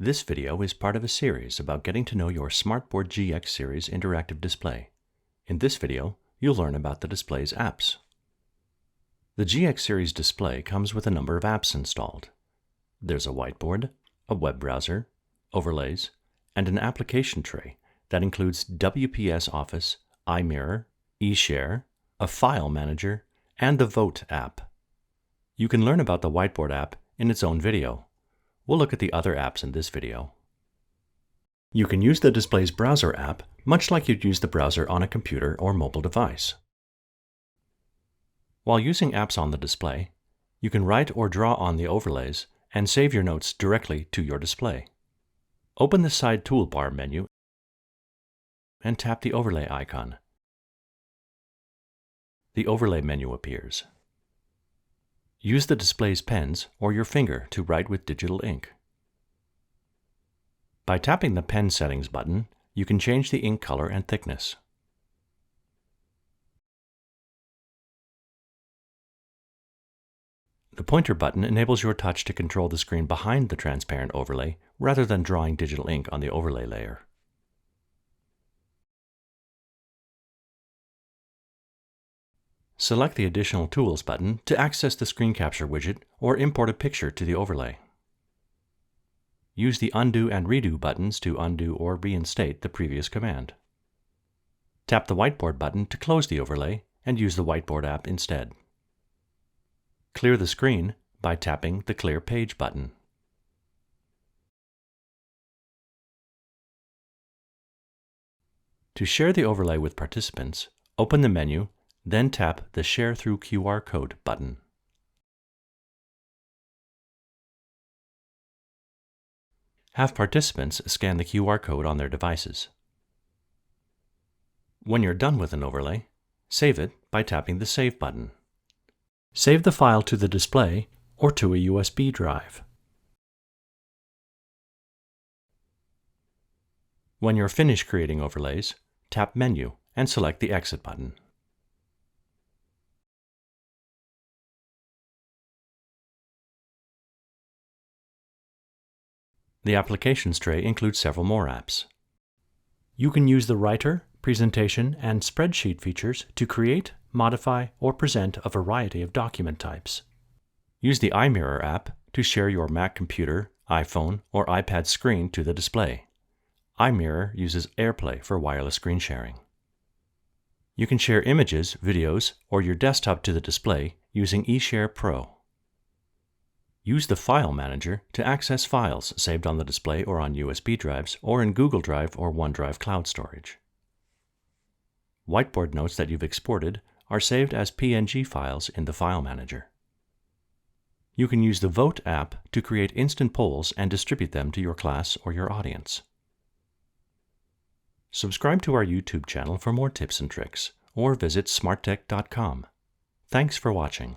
This video is part of a series about getting to know your SmartBoard GX series interactive display. In this video, you'll learn about the display's apps. The GX series display comes with a number of apps installed. There's a whiteboard, a web browser, overlays, and an application tray that includes WPS Office, iMirror, eShare, a file manager, and the Vote app. You can learn about the whiteboard app in its own video. We'll look at the other apps in this video. You can use the display's browser app much like you'd use the browser on a computer or mobile device. While using apps on the display, you can write or draw on the overlays and save your notes directly to your display. Open the side toolbar menu and tap the overlay icon. The overlay menu appears. Use the display's pens or your finger to write with digital ink. By tapping the Pen Settings button, you can change the ink color and thickness. The pointer button enables your touch to control the screen behind the transparent overlay rather than drawing digital ink on the overlay layer. Select the Additional Tools button to access the Screen Capture widget or import a picture to the overlay. Use the Undo and Redo buttons to undo or reinstate the previous command. Tap the Whiteboard button to close the overlay and use the Whiteboard app instead. Clear the screen by tapping the Clear Page button. To share the overlay with participants, open the menu, then tap the Share Through QR Code button. Have participants scan the QR code on their devices. When you're done with an overlay, save it by tapping the Save button. Save the file to the display or to a USB drive. When you're finished creating overlays, tap Menu and select the Exit button. The Applications tray includes several more apps. You can use the Writer, Presentation, and Spreadsheet features to create, modify, or present a variety of document types. Use the iMirror app to share your Mac computer, iPhone, or iPad screen to the display. iMirror uses AirPlay for wireless screen sharing. You can share images, videos, or your desktop to the display using eShare Pro. Use the File Manager to access files saved on the display or on USB drives or in Google Drive or OneDrive cloud storage. Whiteboard notes that you've exported are saved as PNG files in the File Manager. You can use the Vote app to create instant polls and distribute them to your class or your audience. Subscribe to our YouTube channel for more tips and tricks, or visit smarttech.com. Thanks for watching.